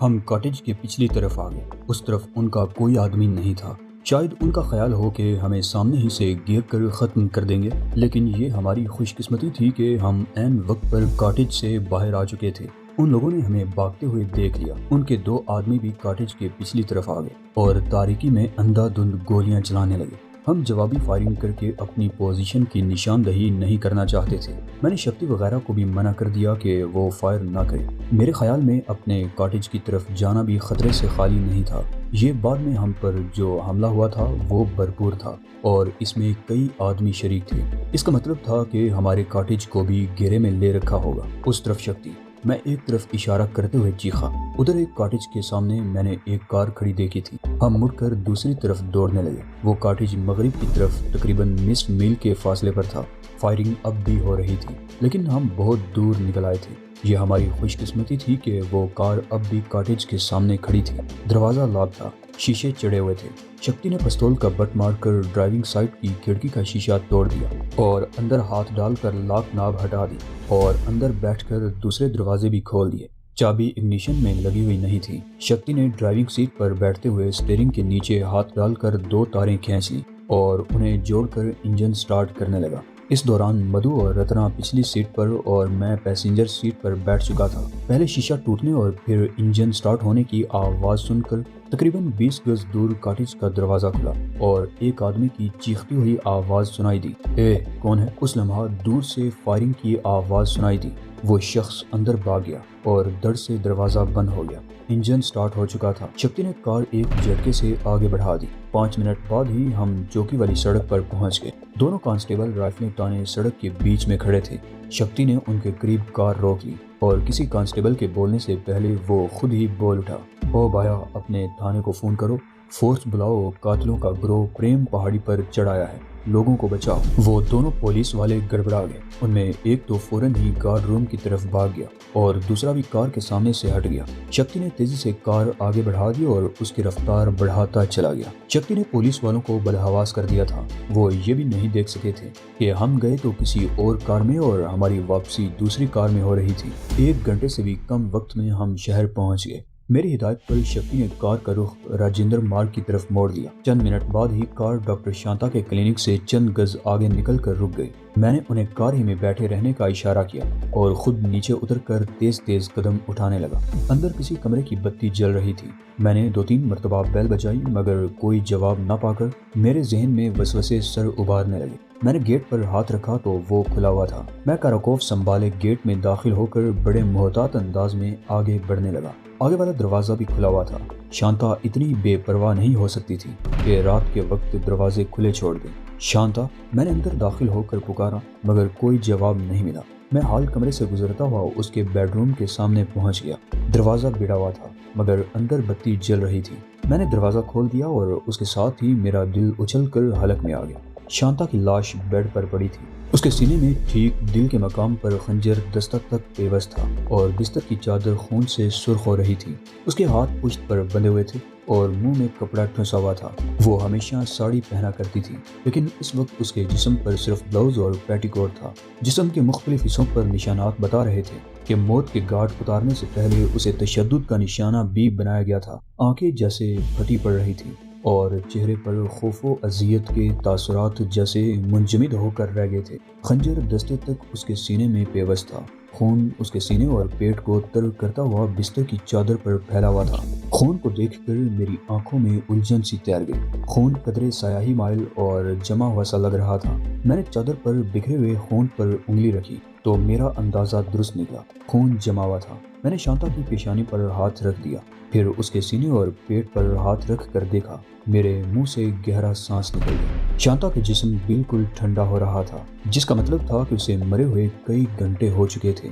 ہم کاٹیج کے پچھلی طرف آ گئے۔ اس طرف ان کا کوئی آدمی نہیں تھا۔ شاید ان کا خیال ہو کہ ہمیں سامنے ہی سے گھیر کر ختم کر دیں گے، لیکن یہ ہماری خوش قسمتی تھی کہ ہم عین وقت پر کاٹیج سے باہر آ چکے تھے۔ ان لوگوں نے ہمیں بھاگتے ہوئے دیکھ لیا۔ ان کے 2 آدمی بھی کاٹیج کے پچھلی طرف آ گئے اور تاریکی میں اندھا دھند گولیاں چلانے لگے۔ ہم جوابی فائرنگ کر کے اپنی پوزیشن کی نشاندہی نہیں کرنا چاہتے تھے۔ میں نے شکتی وغیرہ کو بھی منع کر دیا کہ وہ فائر نہ کرے۔ میرے خیال میں اپنے کاٹیج کی طرف جانا بھی خطرے سے خالی نہیں تھا۔ یہ بعد میں ہم پر جو حملہ ہوا تھا وہ بھرپور تھا اور اس میں کئی آدمی شریک تھے۔ اس کا مطلب تھا کہ ہمارے کاٹیج کو بھی گھیرے میں لے رکھا ہوگا۔ اس طرف شکتی، میں ایک طرف اشارہ کرتے ہوئے چیخا۔ ادھر ایک کاٹیج کے سامنے میں نے ایک کار کھڑی دیکھی تھی۔ ہم مڑ کر دوسری طرف دوڑنے لگے۔ وہ کاٹیج مغرب کی طرف تقریباً نصف میل کے فاصلے پر تھا۔ فائرنگ اب بھی ہو رہی تھی، لیکن ہم بہت دور نکل آئے تھے۔ یہ ہماری خوش قسمتی تھی کہ وہ کار اب بھی کاٹیج کے سامنے کھڑی تھی۔ دروازہ لاک تھا، شیشے چڑھے ہوئے تھے۔ شکتی نے پستول کا بٹ مار کر ڈرائیونگ سائڈ کی کھڑکی کا شیشہ توڑ دیا اور اندر ہاتھ ڈال کر لاک ناب ہٹا دی اور اندر بیٹھ کر دوسرے دروازے بھی کھول دیے۔ چابی اگنیشن میں لگی ہوئی نہیں تھی۔ شکتی نے ڈرائیونگ سیٹ پر بیٹھتے ہوئے اسٹیئرنگ کے نیچے ہاتھ ڈال کر 2 تاریں کھینچ لیں اور انہیں جوڑ کر انجن سٹارٹ کرنے لگا۔ اس دوران مدھو اور رتنا پچھلی سیٹ پر اور میں پیسنجر سیٹ پر بیٹھ چکا تھا۔ پہلے شیشہ ٹوٹنے اور پھر انجن سٹارٹ ہونے کی آواز سن کر تقریباً 20 گز دور کاٹیج کا دروازہ کھلا اور ایک آدمی کی چیختی ہوئی آواز سنائی دی، اے کون ہے؟ اس لمحہ دور سے فائرنگ کی آواز سنائی دی۔ وہ شخص اندر بھاگ گیا اور دڑ سے دروازہ بند ہو گیا۔ انجن سٹارٹ ہو چکا تھا۔ شکتی نے کار ایک جھٹکے سے آگے بڑھا دی۔ 5 منٹ بعد ہی ہم چوکی والی سڑک پر پہنچ گئے۔ دونوں کانسٹیبل رائفلیں تانے سڑک کے بیچ میں کھڑے تھے۔ شکتی نے ان کے قریب کار روک لی اور کسی کانسٹیبل کے بولنے سے پہلے وہ خود ہی بول اٹھا، او بھایا، اپنے تھانے کو فون کرو، فورس بلاؤ، قاتلوں کا گروہ پریم پہاڑی پر چڑھ آیا ہے، لوگوں کو بچاؤ۔ وہ دونوں پولیس والے گڑبڑا گئے۔ ان میں ایک تو فوراً ہی گارڈ روم کی طرف بھاگ گیا اور دوسرا بھی کار کے سامنے سے ہٹ گیا۔ شکتی نے تیزی سے کار آگے بڑھا دی اور اس کی رفتار بڑھاتا چلا گیا۔ شکتی نے پولیس والوں کو بدحواس کر دیا تھا۔ وہ یہ بھی نہیں دیکھ سکے تھے کہ ہم گئے تو کسی اور کار میں اور ہماری واپسی دوسری کار میں ہو رہی تھی۔ 1 گھنٹے سے بھی کم وقت میں ہم شہر پہنچ گئے۔ میری ہدایت پر شکتی نے کار کا رخ راجندر مارگ کی طرف موڑ دیا۔ چند منٹ بعد ہی کار ڈاکٹر شانتا کے کلینک سے چند گز آگے نکل کر رک گئی۔ میں نے انہیں کار ہی میں بیٹھے رہنے کا اشارہ کیا اور خود نیچے اتر کر تیز تیز قدم اٹھانے لگا۔ اندر کسی کمرے کی بتی جل رہی تھی۔ میں نے 2-3 مرتبہ بیل بجائی مگر کوئی جواب نہ پا کر میرے ذہن میں وسوسے سر ابھارنے لگے۔ میں نے گیٹ پر ہاتھ رکھا تو وہ کھلا ہوا تھا۔ میں کاراکوف سنبھالے گیٹ میں داخل ہو کر بڑے محتاط انداز میں آگے بڑھنے لگا۔ آگے والا دروازہ بھی کھلا ہوا تھا۔ شانتا اتنی بے پرواہ نہیں ہو سکتی تھی کہ رات کے وقت دروازے کھلے چھوڑ دیں۔ شانتا، میں نے اندر داخل ہو کر پکارا مگر کوئی جواب نہیں ملا۔ میں ہال کمرے سے گزرتا ہوا اس کے بیڈ روم کے سامنے پہنچ گیا۔ دروازہ بھیڑا ہوا تھا مگر اندر بتی جل رہی تھی۔ میں نے دروازہ کھول دیا اور اس کے ساتھ ہی میرا دل اچھل کر حلق میں آ گیا۔ شانتا کی لاش بیڈ پر پڑی تھی۔ اس کے سینے میں ٹھیک دل کے مقام پر خنجر دستک تک پیوست تھا اور بستر کی چادر خون سے سرخ ہو رہی تھی۔ اس کے ہاتھ پشت پر بندھے ہوئے تھے اور منہ میں کپڑا ٹھنسا ہوا تھا۔ وہ ہمیشہ ساڑی پہنا کرتی تھی لیکن اس وقت اس کے جسم پر صرف بلاؤز اور پیٹی کوٹ تھا۔ جسم کے مختلف حصوں پر نشانات بتا رہے تھے کہ موت کے گھاٹ اتارنے سے پہلے اسے تشدد کا نشانہ بھی بنایا گیا تھا۔ آنکھیں جیسے پھٹی پڑ رہی تھی اور چہرے پر خوف و اذیت کے تاثرات جیسے منجمد ہو کر رہ گئے تھے۔ خنجر دستے تک اس کے سینے میں پیوست تھا۔ خون اس کے سینے اور پیٹ کو تر کرتا ہوا بستر کی چادر پر پھیلا ہوا تھا۔ خون کو دیکھ کر میری آنکھوں میں الجھن سی تیر گئی۔ خون قدرے سیاہی مائل اور جمع ہوا سا لگ رہا تھا۔ میں نے چادر پر بکھرے ہوئے خون پر انگلی رکھی تو میرا اندازہ درست نکلا۔ خون جمع ہوا تھا۔ میں نے شانتا کی پیشانی پر ہاتھ رکھ دیا، پھر اس کے سینے اور پیٹ پر ہاتھ رکھ کر دیکھا۔ میرے منہ سے گہرا سانس نکل گیا۔ شانتا کا جسم بالکل ٹھنڈا ہو رہا تھا، جس کا مطلب تھا کہ اسے مرے ہوئے کئی گھنٹے ہو چکے تھے۔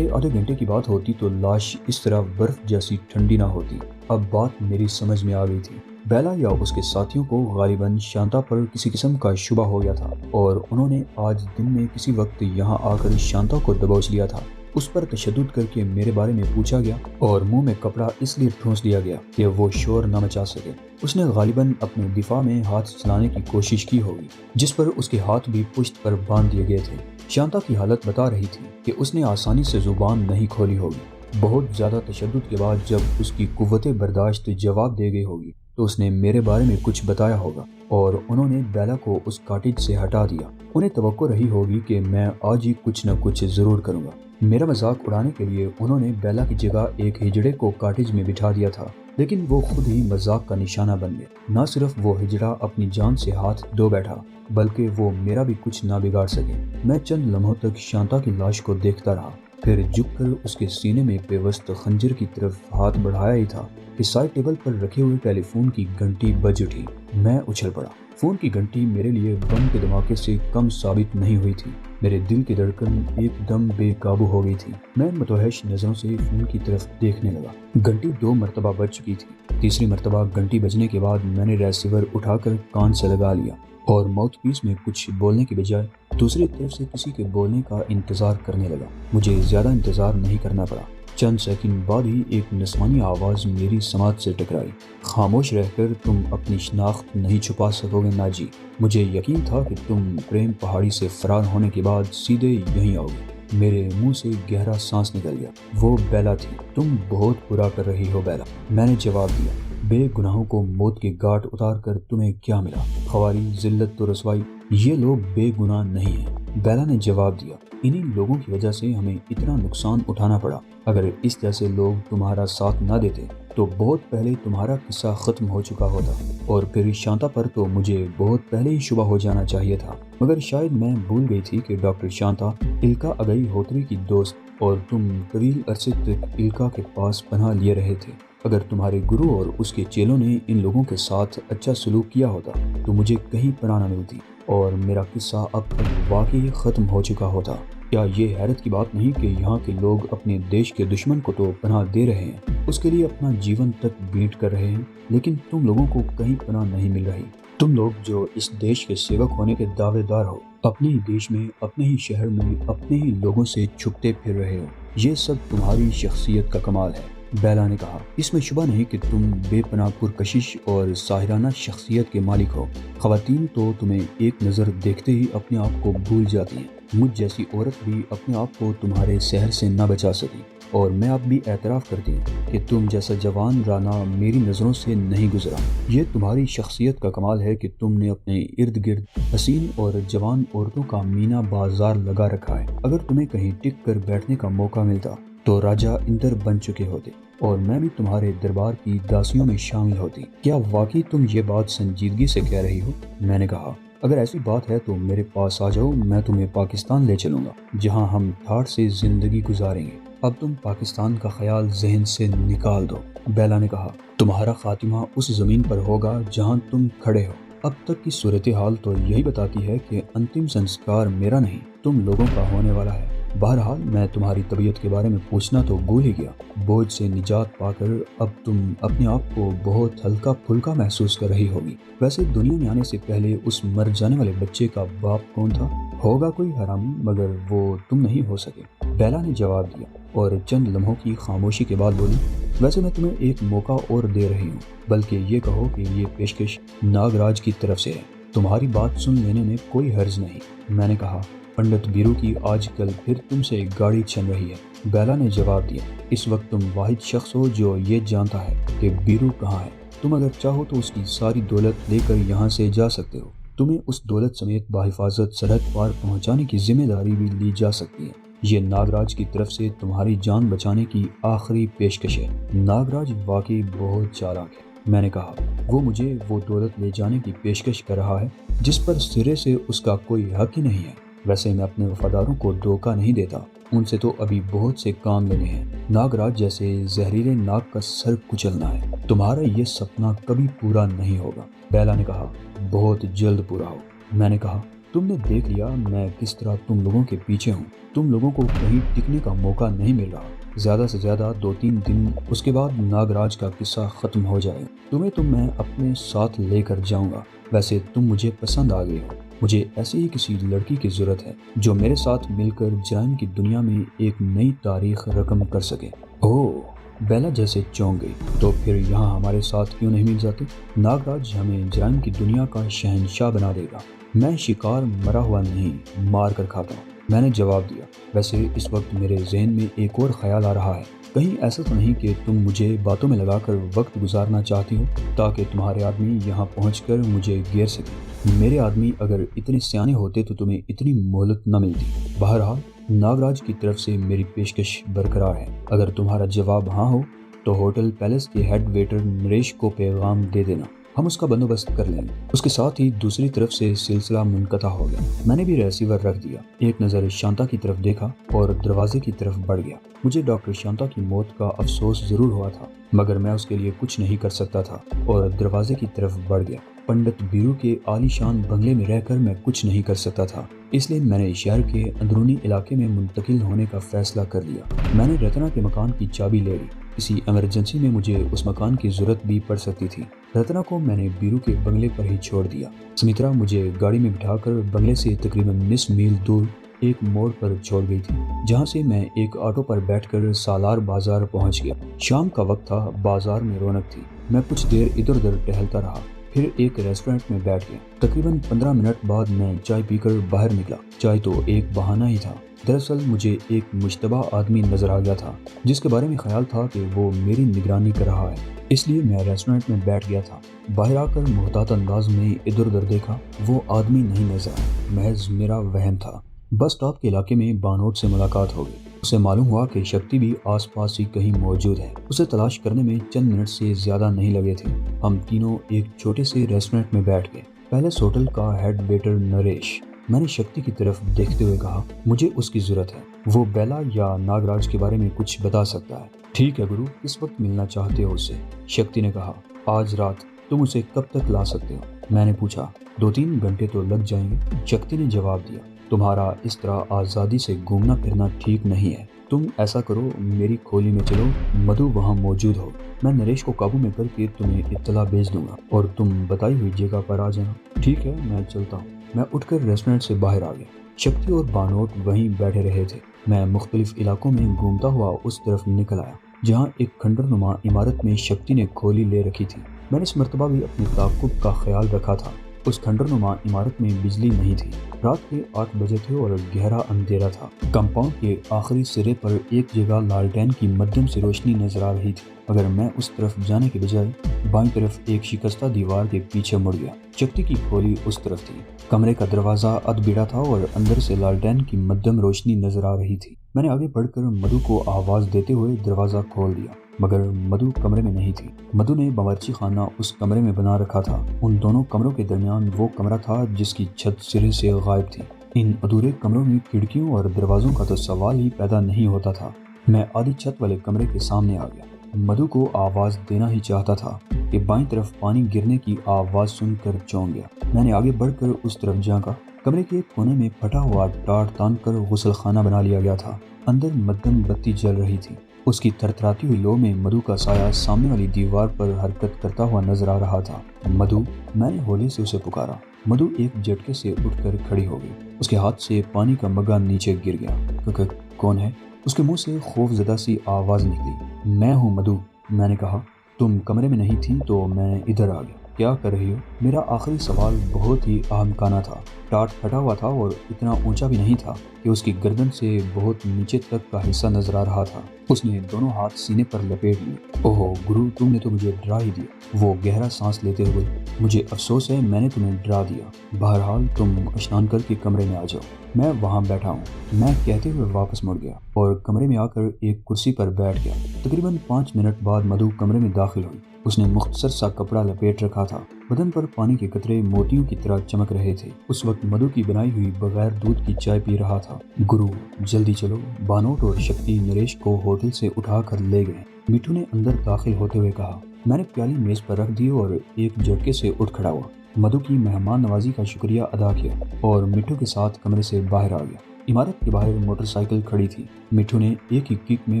آدھے گھنٹے کی بات ہوتی تو لاش اس طرح برف جیسی ٹھنڈی نہ ہوتی۔ اب بات میری سمجھ میں آ گئی تھی۔ بیلا یا اس کے ساتھیوں کو غالباً شانتا پر کسی قسم کا شبہ ہو گیا تھا اور انہوں نے آج دن میں کسی وقت یہاں آ کر شانتا کو دبوچ لیا تھا۔ اس پر تشدد کر کے میرے بارے میں پوچھا گیا اور منہ میں کپڑا اس لیے ٹھونس دیا گیا کہ وہ شور نہ مچا سکے۔ اس نے غالباً اپنے دفاع میں ہاتھ چلانے کی کوشش کی ہوگی، جس پر اس کے ہاتھ بھی پشت پر باندھ دیے گئے تھے۔ شانتا کی حالت بتا رہی تھی کہ اس نے آسانی سے زبان نہیں کھولی ہوگی۔ بہت زیادہ تشدد کے بعد جب اس کی قوت برداشت جواب دے گئی ہوگی تو اس نے میرے بارے میں کچھ بتایا ہوگا اور انہوں نے بیلا کو اس کاٹیج سے ہٹا دیا۔ انہیں توقع رہی ہوگی کہ میں آج ہی کچھ نہ کچھ ضرور کروں گا۔ میرا مذاق اڑانے کے لیے انہوں نے بیلا کی جگہ ایک ہجڑے کو کاٹیج میں بٹھا دیا تھا، لیکن وہ خود ہی مذاق کا نشانہ بن گئے۔ نہ صرف وہ ہجڑا اپنی جان سے ہاتھ دھو بیٹھا بلکہ وہ میرا بھی کچھ نہ بگاڑ سکے۔ میں چند لمحوں تک شانتا کی لاش کو دیکھتا رہا، پھر جھک کر اس کے سینے میں پیوست خنجر کی طرف ہاتھ بڑھایا ہی تھا کہ سائڈ ٹیبل پر رکھے ہوئے ٹیلی فون کی گھنٹی بج اٹھی۔ میں اچھل پڑا۔ فون کی گھنٹی میرے لیے بم کے دھماکے سے کم ثابت نہیں ہوئی تھی۔ میرے دل کی دھڑکن ایک دم بے قابو ہو گئی تھی۔ میں متوحش نظروں سے فون کی طرف دیکھنے لگا۔ گھنٹی 2 مرتبہ بج چکی تھی۔ تیسری مرتبہ گھنٹی بجنے کے بعد میں نے ریسیور اٹھا کر کان سے لگا لیا اور ماؤتھ پیس میں کچھ بولنے کی بجائے دوسری طرف سے کسی کے بولنے کا انتظار کرنے لگا۔ مجھے زیادہ انتظار نہیں کرنا پڑا۔ چند سیکنڈ بعد ہی ایک نسوانی آواز میری سماعت سے ٹکرائی۔ خاموش رہ کر تم اپنی شناخت نہیں چھپا سکو گے ناجی۔ مجھے یقین تھا کہ تم پریم پہاڑی سے فرار ہونے کے بعد سیدھے یہیں آؤ گے۔ میرے منہ سے گہرا سانس نکل گیا۔ وہ بیلا تھی۔ تم بہت برا کر رہی ہو بیلا، میں نے جواب دیا۔ بے گناہوں کو موت کے گھاٹ اتار کر تمہیں کیا ملا؟ خواری، ذلت و رسوائی۔ یہ لوگ بے گناہ نہیں ہیں، بیلا نے جواب دیا۔ انہی لوگوں کی وجہ سے ہمیں اتنا نقصان اٹھانا پڑا۔ اگر اس جیسے لوگ تمہارا ساتھ نہ دیتے تو بہت پہلے تمہارا قصہ ختم ہو چکا ہوتا، اور پھر شانتا پر تو مجھے بہت پہلے ہی شبہ ہو جانا چاہیے تھا۔ مگر شاید میں بھول گئی تھی کہ ڈاکٹر شانتا الکا اگئی ہوتری کی دوست، اور تم طویل عرصے تک الکا کے پاس پناہ لیے رہے تھے۔ اگر تمہارے گرو اور اس کے چیلوں نے ان لوگوں کے ساتھ اچھا سلوک کیا ہوتا تو مجھے کہیں پناہ نہ ملتی اور میرا قصہ اب تک واقعی ختم ہو چکا ہوتا۔ کیا یہ حیرت کی بات نہیں کہ یہاں کے لوگ اپنے دیش کے دشمن کو تو پناہ دے رہے ہیں، اس کے لیے اپنا جیون تک بھیٹ کر رہے ہیں، لیکن تم لوگوں کو کہیں پناہ نہیں مل رہی۔ تم لوگ جو اس دیش کے سیوک ہونے کے دعوے دار ہو، اپنے ہی دیش میں، اپنے ہی شہر میں، اپنے ہی لوگوں سے چھپتے پھر رہے ہو۔ یہ سب تمہاری شخصیت کا کمال ہے، بیلا نے کہا۔ اس میں شبہ نہیں کہ تم بے پناہ پرکشش اور ساحرانہ شخصیت کے مالک ہو۔ خواتین تو تمہیں ایک نظر دیکھتے ہی اپنے آپ کو بھول جاتی ہیں۔ مجھ جیسی عورت بھی اپنے آپ کو تمہارے سحر سے نہ بچا سکی، اور میں اب بھی اعتراف کرتی ہوں کہ تم جیسا جوان رانا میری نظروں سے نہیں گزرا۔ یہ تمہاری شخصیت کا کمال ہے کہ تم نے اپنے ارد گرد حسین اور جوان عورتوں کا مینا بازار لگا رکھا ہے۔ اگر تمہیں کہیں ٹک کر بیٹھنے کا موقع ملتا تو راجہ اندر بن چکے ہوتے، اور میں بھی تمہارے دربار کی داسیوں میں شامل ہوتی۔ کیا واقعی تم یہ بات سنجیدگی سے کہہ رہی ہو؟ میں نے کہا۔ اگر ایسی بات ہے تو میرے پاس آ جاؤ، میں تمہیں پاکستان لے چلوں گا، جہاں ہم ٹھاٹھ سے زندگی گزاریں گے۔ اب تم پاکستان کا خیال ذہن سے نکال دو، بیلا نے کہا۔ تمہارا خاتمہ اس زمین پر ہوگا جہاں تم کھڑے ہو۔ اب تک کی صورتحال تو یہی بتاتی ہے کہ انتم سنسکار میرا نہیں، تم لوگوں کا ہونے والا ہے۔ بہرحال میں تمہاری طبیعت کے بارے میں پوچھنا تو بھول ہی گیا۔ بوجھ سے نجات پا کر اب تم اپنے آپ کو بہت ہلکا پھلکا محسوس کر رہی ہوگی۔ ویسے دنیا میں آنے سے پہلے اس مر جانے والے بچے کا باپ کون تھا؟ ہوگا کوئی حرامی، مگر وہ تم نہیں ہو سکے، بیلا نے جواب دیا، اور چند لمحوں کی خاموشی کے بعد بولی۔ ویسے میں تمہیں ایک موقع اور دے رہی ہوں، بلکہ یہ کہو کہ یہ پیشکش ناگراج کی طرف سے ہے۔ تمہاری بات سن لینے میں کوئی حرج نہیں، میں نے کہا۔ پنڈت بیرو کی آج کل پھر تم سے گاڑی چھن رہی ہے، بیلا نے جواب دیا۔ اس وقت تم واحد شخص ہو جو یہ جانتا ہے کہ بیرو کہاں ہے۔ تم اگر چاہو تو اس کی ساری دولت لے کر یہاں سے جا سکتے ہو۔ تمہیں اس دولت سمیت بحفاظت سرحد پار پہنچانے کی ذمہ داری بھی لی جا سکتی ہے۔ یہ ناگراج کی طرف سے تمہاری جان بچانے کی آخری پیشکش ہے۔ ناگراج واقعی بہت چالاک ہے، میں نے کہا۔ وہ مجھے وہ دولت لے جانے کی پیشکش کر رہا ہے جس پر سرے سے اس کا کوئی حق ہی نہیں ہے۔ ویسے میں اپنے وفاداروں کو دھوکہ نہیں دیتا، ان سے تو ابھی بہت سے کام لینے ہیں۔ ناگراج جیسے زہریلے ناگ کا سر کچلنا ہے۔ تمہارا یہ سپنا کبھی پورا نہیں ہوگا، بیلا نے کہا۔ بہت جلد پورا ہو، میں نے کہا۔ تم نے دیکھ لیا میں کس طرح تم لوگوں کے پیچھے ہوں۔ تم لوگوں کو کہیں ٹکنے کا موقع نہیں مل رہا۔ زیادہ سے زیادہ 2-3 دن، اس کے بعد ناگراج کا قصہ ختم ہو جائے۔ تمہیں تو میں اپنے ساتھ لے کر جاؤں گا۔ ویسے تم مجھے پسند آ گئے ہو۔ مجھے ایسی ہی کسی لڑکی کی ضرورت ہے جو میرے ساتھ مل کر جرائم کی دنیا میں ایک نئی تاریخ رقم کر سکے۔ اوہ، بیلا جیسے چونک گئی۔ تو پھر یہاں ہمارے ساتھ کیوں نہیں مل جاتے؟ ناگراج ہمیں جرائم کی دنیا کا شہنشاہ بنا دے گا۔ میں شکار مرا ہوا نہیں، مار کر کھاتا ہوں، میں نے جواب دیا۔ ویسے اس وقت میرے ذہن میں ایک اور خیال آ رہا ہے۔ کہیں ایسا تو نہیں کہ تم مجھے باتوں میں لگا کر وقت گزارنا چاہتی ہو تاکہ تمہارے آدمی یہاں پہنچ کر مجھے گھیر سکے؟ میرے آدمی اگر اتنے سیانے ہوتے تو تمہیں اتنی مہلت نہ ملتی۔ بہرحال ناگراج کی طرف سے میری پیشکش برقرار ہے۔ اگر تمہارا جواب ہاں ہو تو ہوٹل پیلس کے ہیڈ ویٹر نریش کو پیغام دے دینا، ہم اس کا بندوبست کر لیں گے۔ اس کے ساتھ ہی دوسری طرف سے سلسلہ منقطع ہو گیا۔ میں نے بھی ریسیور رکھ دیا، ایک نظر شانتا کی طرف دیکھا اور دروازے کی طرف بڑھ گیا۔ مجھے ڈاکٹر شانتا کی موت کا افسوس ضرور ہوا تھا، مگر میں اس کے لیے کچھ نہیں کر سکتا تھا اور دروازے کی طرف بڑھ گیا۔ پنڈت بیرو کے عالی شان بنگلے میں رہ کر میں کچھ نہیں کر سکتا تھا، اس لیے میں نے شہر کے اندرونی علاقے میں منتقل ہونے کا فیصلہ کر لیا۔ میں نے رتنا کے مکان کی چابی لے لی، کسی ایمرجنسی میں مجھے اس مکان کی ضرورت بھی پڑ سکتی تھی۔ رتنا کو میں نے بیرو کے بنگلے پر ہی چھوڑ دیا۔ سمترا مجھے گاڑی میں بٹھا کر بنگلے سے تقریباً نصف میل دور ایک موڑ پر چھوڑ گئی تھی، جہاں سے میں ایک آٹو پر بیٹھ کر سالار بازار پہنچ گیا۔ شام کا وقت تھا، بازار میں رونق تھی۔ میں کچھ دیر ادھر ادھر ٹہلتا رہا، پھر ایک ریسٹورنٹ میں بیٹھ گیا۔ تقریباً 15 منٹ بعد میں چائے پی کر باہر نکلا۔ چائے تو ایک بہانہ ہی تھا، دراصل مجھے ایک مشتبہ آدمی نظر آ گیا تھا جس کے بارے میں خیال تھا کہ وہ میری نگرانی کر رہا ہے، اس لیے میں ریسٹورنٹ میں بیٹھ گیا تھا۔ باہر آ کر محتاط انداز میں ادھر ادھر دیکھا، وہ آدمی نہیں نظر آیا، محض میرا وہم تھا۔ بس اسٹاپ کے علاقے میں بانوٹ سے ملاقات ہو گئی۔ اسے معلوم ہوا کہ شکتی بھی آس پاس ہی کہیں موجود ہے۔ اسے تلاش کرنے میں چند منٹ سے زیادہ نہیں لگے تھے۔ ہم تینوں ایک چھوٹے سے ریسٹورنٹ میں بیٹھ گئے۔ پیلس ہوٹل کا ہیڈ ویٹر نریش۔ میں نے شکتی کی طرف دیکھتے ہوئے کہا، مجھے اس کی ضرورت ہے، وہ بیلا یا ناگراج کے بارے میں کچھ بتا سکتا ہے۔ ٹھیک ہے گرو، کس وقت ملنا چاہتے ہو اسے؟ شکتی نے کہا، آج رات۔ تم اسے کب تک لا سکتے ہو؟ میں نے پوچھا۔ 2-3 گھنٹے تو لگ جائیں گے، شکتی نے جواب دیا۔ تمہارا اس طرح آزادی سے گھومنا پھرنا ٹھیک نہیں ہے، تم ایسا کرو، میری کھولی میں چلو، مدھو وہاں موجود ہو، میں نریش کو قابو میں کر کے تمہیں اطلاع بھیج دوں گا اور تم بتائی ہوئی جگہ پر آ جانا۔ ٹھیک ہے، میں چلتا ہوں۔ میں اٹھ کر ریسٹورنٹ سے باہر آ گیا۔ شکتی اور بانوٹ وہیں بیٹھے رہے تھے۔ میں مختلف علاقوں میں گھومتا ہوا اس طرف نکل آیا جہاں ایک کھنڈر نما عمارت میں شکتی نے کھولی لے رکھی تھی۔ میں نے اس مرتبہ بھی اپنے تعاقب کا خیال رکھا تھا۔ اس کھنڈر نما عمارت میں بجلی نہیں تھی۔ رات کے 8 بجے تھے اور گہرا اندھیرا تھا۔ کمپاؤنڈ کے آخری سرے پر ایک جگہ لالٹین کی مدھم سے روشنی نظر آ رہی تھی، مگر میں اس طرف جانے کے بجائے بائیں طرف ایک شکستہ دیوار کے پیچھے مڑ گیا۔ شکتی کی کھولی اس طرف تھی۔ کمرے کا دروازہ ادھ بیڑا تھا اور اندر سے لالٹین کی مدھم روشنی نظر آ رہی تھی۔ میں نے آگے بڑھ کر مدھو کو آواز دیتے ہوئے دروازہ کھول دیا، مگر مدھو کمرے میں نہیں تھی۔ مدھو نے باورچی خانہ اس کمرے میں بنا رکھا تھا۔ ان دونوں کمروں کے درمیان وہ کمرہ تھا جس کی چھت سرے سے غائب تھی۔ ان ادھورے کمروں میں کھڑکیوں اور دروازوں کا تو سوال ہی پیدا نہیں ہوتا تھا۔ میں آدھی چھت والے کمرے کے سامنے آ گیا۔ مدھو کو آواز دینا ہی چاہتا تھا کہ بائیں طرف پانی گرنے کی آواز سن کر چونک گیا۔ میں نے آگے بڑھ کر اس طرف جھانکا۔ کمرے کے کونے میں پھٹا ہوا ٹاٹ تان کر غسل خانہ بنا لیا گیا تھا۔ اندر مدھم بتی جل رہی تھی۔ اس کی تھرتھراتی ہوئی لو میں مدھو کا سایہ سامنے والی دیوار پر حرکت کرتا ہوا نظر آ رہا تھا۔ مدھو، میں نے ہولے سے اسے پکارا۔ مدھو ایک جھٹکے سے اٹھ کر کھڑی ہو گئی۔ اس کے ہاتھ سے پانی کا مگا نیچے گر گیا۔ کون ہے؟ اس کے منہ سے خوف زدہ سی آواز نکلی۔ میں ہوں مدھو، میں نے کہا۔ تم کمرے میں نہیں تھی تو میں ادھر آ گیا۔ کیا کر رہی ہو؟ میرا آخری سوال بہت ہی احمقانہ تھا۔ ٹاٹ پھٹا ہوا تھا اور اتنا اونچا بھی نہیں تھا کہ اس کی گردن سے بہت نیچے تک کا حصہ نظر آ رہا تھا۔ اس نے دونوں ہاتھ سینے پر لپیٹ لیے۔ اوہ گرو، تم نے تو مجھے ڈرا ہی دیا، وہ گہرا سانس لیتے ہوئے۔ مجھے افسوس ہے، میں نے تمہیں ڈرا دیا۔ بہرحال تم اشنان کر کے کمرے میں آ جاؤ، میں وہاں بیٹھا ہوں، میں کہتے ہوئے واپس مڑ گیا اور کمرے میں آ کر ایک کرسی پر بیٹھ گیا۔ تقریباً 5 منٹ بعد مدھو کمرے میں داخل ہوئی۔ اس نے مختصر سا کپڑا لپیٹ رکھا تھا، بدن پر پانی کے قطرے موتیوں کی طرح چمک رہے تھے۔ اس وقت مدھو کی بنائی ہوئی بغیر دودھ کی چائے پی رہا تھا۔ گرو جلدی چلو، بانوٹ اور شکتی نریش کو ہوٹل سے اٹھا کر لے گئے، میٹھو نے اندر داخل ہوتے ہوئے کہا۔ میں نے پیالی میز پر رکھ دی اور ایک جھٹکے سے اٹھ کھڑا ہوا، مدھو کی مہمان نوازی کا شکریہ ادا کیا اور میٹھو کے ساتھ کمرے سے باہر آ گیا۔ عمارت کے باہر موٹر سائیکل کھڑی تھی۔ میٹھو نے ایک ہی کک میں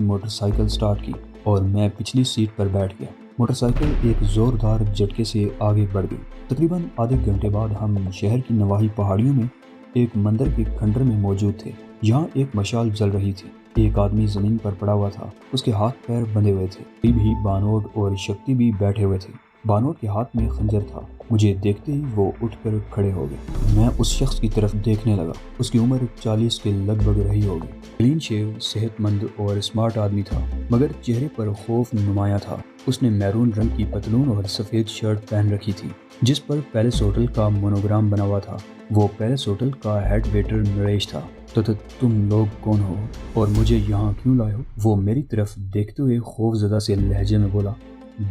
موٹر سائیکل سٹارٹ کی اور میں پچھلی سیٹ پر بیٹھ گیا۔ موٹر سائیکل ایک زوردار جھٹکے سے آگے بڑھ گئی۔ تقریباً آدھے گھنٹے بعد ہم شہر کی نواحی پہاڑیوں میں ایک مندر کے کھنڈر میں موجود تھے، جہاں ایک مشال جل رہی تھی۔ ایک آدمی زمین پر پڑا ہوا تھا، اس کے ہاتھ پیر بندھے ہوئے تھے۔ قریب ہی بانوٹ اور شکتی بھی بیٹھے ہوئے تھے۔ بانوٹ کے ہاتھ میں خنجر تھا۔ مجھے دیکھتے ہی وہ اٹھ کر کھڑے ہو گئے۔ میں اس شخص کی طرف دیکھنے لگا۔ اس کی عمر 40 کے لگ بھگ رہی ہوگی۔ کلین شیو، صحت مند اور اسمارٹ آدمی تھا، مگر چہرے پر خوف نمایاں تھا۔ اس نے میرون رنگ کی پتلون اور سفید شرٹ پہن رکھی تھی جس پر پیلس ہوٹل کا مونوگرام بنا ہوا تھا۔ وہ پیلس ہوٹل کا ہیڈ ویٹر نریش تھا۔ تو تم لوگ کون ہو اور مجھے یہاں کیوں لائے ہو؟ وہ میری طرف دیکھتے ہوئے خوف زدہ سے لہجے میں بولا۔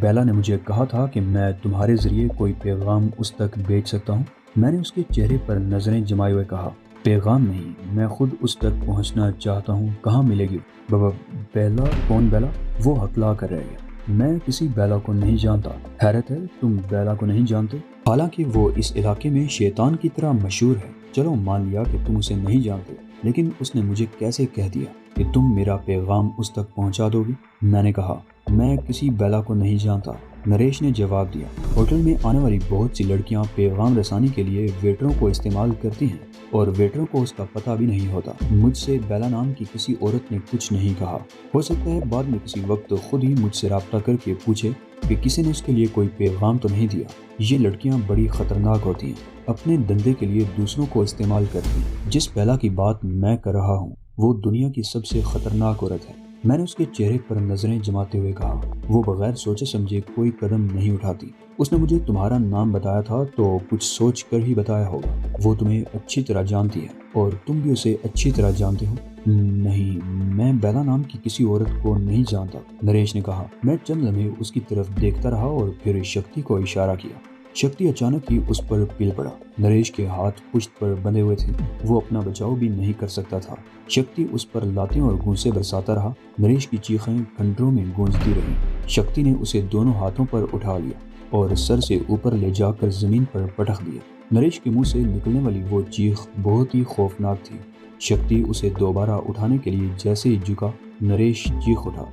بیلا نے مجھے کہا تھا کہ میں تمہارے ذریعے کوئی پیغام اس تک بھیج سکتا ہوں۔ میں نے اس کے چہرے پر نظریں جمائے ہوئے کہا، پیغام نہیں، میں خود اس تک پہنچنا چاہتا ہوں۔ کہاں ملے گی؟ بابا بیلا؟ کون بیلا؟ وہ ہکلا کر رہ گیا۔ میں کسی بیلا کو نہیں جانتا۔ حیرت ہے تم بیلا کو نہیں جانتے، حالانکہ وہ اس علاقے میں شیطان کی طرح مشہور ہے۔ چلو مان لیا کہ تم اسے نہیں جانتے، لیکن اس نے مجھے کیسے کہہ دیا کہ تم میرا پیغام اس تک پہنچا دو گی؟ میں نے کہا، میں کسی بیلا کو نہیں جانتا۔ نریش نے جواب دیا، ہوٹل میں آنے والی بہت سی لڑکیاں پیغام رسانی کے لیے ویٹروں کو استعمال کرتی ہیں اور ویٹروں کو اس کا پتہ بھی نہیں ہوتا۔ مجھ سے بیلا نام کی کسی عورت نے کچھ نہیں کہا۔ ہو سکتا ہے بعد میں کسی وقت خود ہی مجھ سے رابطہ کر کے پوچھے کہ کسی نے اس کے لیے کوئی پیغام تو نہیں دیا۔ یہ لڑکیاں بڑی خطرناک ہوتی ہیں، اپنے دندے کے لیے دوسروں کو استعمال کرتی ہیں۔ جس بیلا کی بات میں کر رہا ہوں وہ دنیا کی سب سے خطرناک عورت ہے۔ میں نے اس کے چہرے پر نظریں جماتے ہوئے کہا، وہ بغیر سوچے سمجھے کوئی قدم نہیں اٹھاتی۔ اس نے مجھے تمہارا نام بتایا تھا تو کچھ سوچ کر ہی بتایا ہوگا۔ وہ تمہیں اچھی طرح جانتی ہے اور تم بھی اسے اچھی طرح جانتے ہو۔ نہیں، میں بیلا نام کی کسی عورت کو نہیں جانتا، نریش نے کہا۔ میں چند لمحے اس کی طرف دیکھتا رہا اور پھر شکتی کو اشارہ کیا۔ شکتی اچانک ہی اس پر پل پڑا۔ نریش کے ہاتھ پشت پر بندھے ہوئے تھے، وہ اپنا بچاؤ بھی نہیں کر سکتا تھا۔ شکتی اس پر لاتیں اور گھونسے برساتا رہا۔ نریش کی چیخیں کھنڈروں میں گونجتی رہیں۔ شکتی نے اسے دونوں ہاتھوں پر اٹھا لیا اور سر سے اوپر لے جا کر زمین پر پٹخ دیا۔ نریش کے منہ سے نکلنے والی وہ چیخ بہت ہی خوفناک تھی۔ شکتی اسے دوبارہ اٹھانے کے لیے جیسے ہی جھکا، نریش چیخ اٹھا،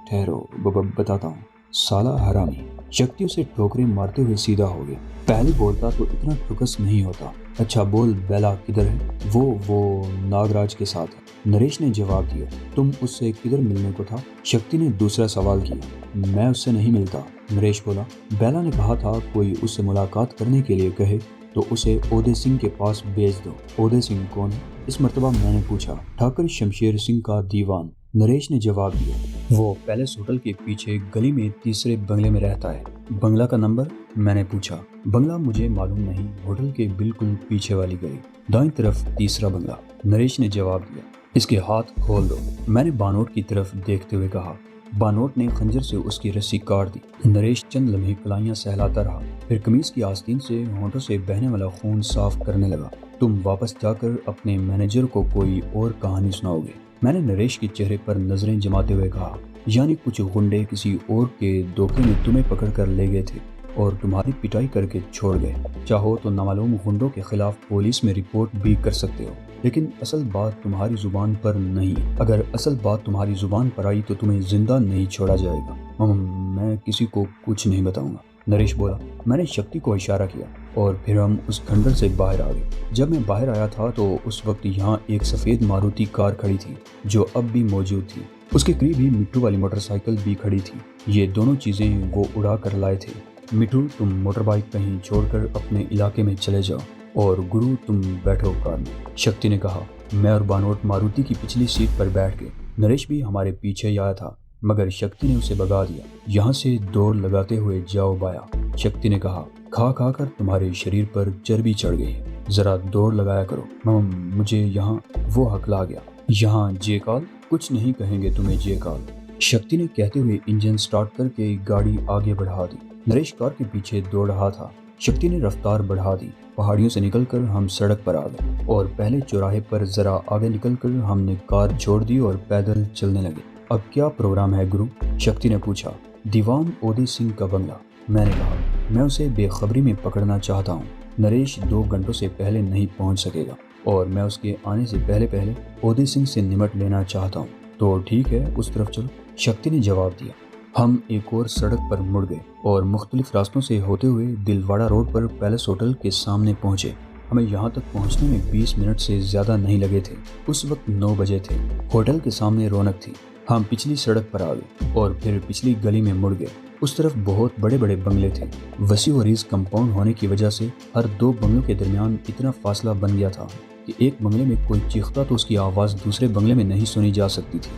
ٹھہرو، بتاتا ہوں، سالہ حرامی۔ شکتی اسے ٹھوکریں مارتے ہوئے سیدھا ہو گیا۔ پہلے بولتا تو اتنا ٹھکس نہیں ہوتا۔ اچھا بول، بیلا کدھر ہے؟ وہ ناگراج کے ساتھ ہے، نریش نے جواب دیا۔ تم اس سے کدھر ملنے کو تھا؟ شکتی نے دوسرا سوال کیا۔ میں اس سے نہیں ملتا، نریش بولا۔ بیلا نے کہا تھا کوئی اس سے ملاقات کرنے کے لیے کہے تو اسے اودے سنگھ کے پاس بھیج دو۔ اودے سنگھ کون ہے؟ اس مرتبہ میں نے پوچھا۔ ٹھاکر شمشیر سنگھ کا دیوان، نریش نے جواب دیا۔ وہ پیلس ہوٹل کے پیچھے گلی میں تیسرے بنگلے میں رہتا ہے۔ بنگلہ کا نمبر؟ میں نے پوچھا۔ بنگلہ مجھے معلوم نہیں، ہوٹل کے بالکل پیچھے والی گلی، دائیں طرف تیسرا بنگلہ، نریش نے جواب دیا۔ اس کے ہاتھ کھول دو، میں نے بانوٹ کی طرف دیکھتے ہوئے کہا۔ بانوٹ نے خنجر سے اس کی رسی کاٹ دی۔ نریش چند لمحے کلائیاں سہلاتا رہا، پھر قمیص کی آستین سے ہونٹوں سے بہنے والا خون صاف کرنے لگا۔ تم واپس جا کر اپنے مینیجر کو کوئی اور کہانی سناؤ گے؟ میں نے نریش کے چہرے پر نظریں جماتے ہوئے کہا۔ یعنی کچھ غنڈے کسی اور کے دھوکے میں تمہیں پکڑ کر لے گئے تھے اور تمہاری پٹائی کر کے چھوڑ گئے۔ چاہو تو نامعلوم غنڈوں کے خلاف پولیس میں رپورٹ بھی کر سکتے ہو، لیکن اصل بات تمہاری زبان پر نہیں۔ اگر اصل بات تمہاری زبان پر آئی تو تمہیں زندہ نہیں چھوڑا جائے گا۔ میں کسی کو کچھ نہیں بتاؤں گا، نریش بولا۔ میں نے شکتی کو اشارہ کیا اور پھر ہم اس کھنڈر سے باہر آ گئے۔ جب میں باہر آیا تھا تو اس وقت یہاں ایک سفید ماروتی کار کھڑی تھی جو اب بھی موجود تھی۔ اس کے قریب ہی مٹھو والی موٹر سائیکل بھی کھڑی تھی۔ یہ دونوں چیزیں وہ اڑا کر لائے تھے۔ مٹھو، تم موٹر بائک کہیں چھوڑ کر اپنے علاقے میں چلے جاؤ اور گرو تم بیٹھو کار میں، شکتی نے کہا۔ میں اور بانوٹ ماروتی کی پچھلی سیٹ پر بیٹھ گئے۔ نریش بھی ہمارے پیچھے ہی آیا تھا، مگر شکتی نے اسے بھگا دیا۔ یہاں سے دوڑ لگاتے ہوئے جاؤ بایا، شکتی نے کہا۔ کھا کھا کر تمہارے شریر پر چربی چڑھ گئی ہے، ذرا دوڑ لگایا کرو۔ مجھے یہاں، وہ ہکلا گیا۔ یہاں جے کال؟ کچھ نہیں کہیں گے تمہیں جے کال، شکتی نے کہتے ہوئے انجن سٹارٹ کر کے گاڑی آگے بڑھا دی۔ نریش کار کے پیچھے دوڑ رہا تھا۔ شکتی نے رفتار بڑھا دی۔ پہاڑیوں سے نکل کر ہم سڑک پر آ گئے اور پہلے چوراہے پر ذرا آگے نکل کر ہم نے کار چھوڑ دی اور پیدل چلنے لگے۔ اب کیا پروگرام ہے گرو؟ شکتی نے پوچھا۔ دیوان اودے سنگھ کا بنگلہ، میں نے کہا۔ میں اسے بے خبری میں پکڑنا چاہتا ہوں۔ نریش 2 گھنٹوں سے پہلے نہیں پہنچ سکے گا اور میں اس کے آنے سے پہلے اودے سنگھ سے نمٹ لینا چاہتا ہوں۔ تو ٹھیک ہے، اس طرف چلو، شکتی نے جواب دیا۔ ہم ایک اور سڑک پر مڑ گئے اور مختلف راستوں سے ہوتے ہوئے دلواڑہ روڈ پر پیلس ہوٹل کے سامنے پہنچے۔ ہمیں یہاں تک پہنچنے میں 20 منٹ سے زیادہ نہیں لگے تھے۔ اس وقت 9 بجے تھے۔ ہوٹل کے سامنے رونق تھی۔ ہم پچھلی سڑک پر آ گئے اور پھر پچھلی گلی میں مڑ گئے۔ اس طرف بہت بڑے بڑے بنگلے تھے۔ وسیع و عریض کمپاؤنڈ ہونے کی وجہ سے ہر دو بنگلوں کے درمیان اتنا فاصلہ بن گیا تھا کہ ایک بنگلے میں کوئی چیختا تو اس کی آواز دوسرے بنگلے میں نہیں سنی جا سکتی تھی۔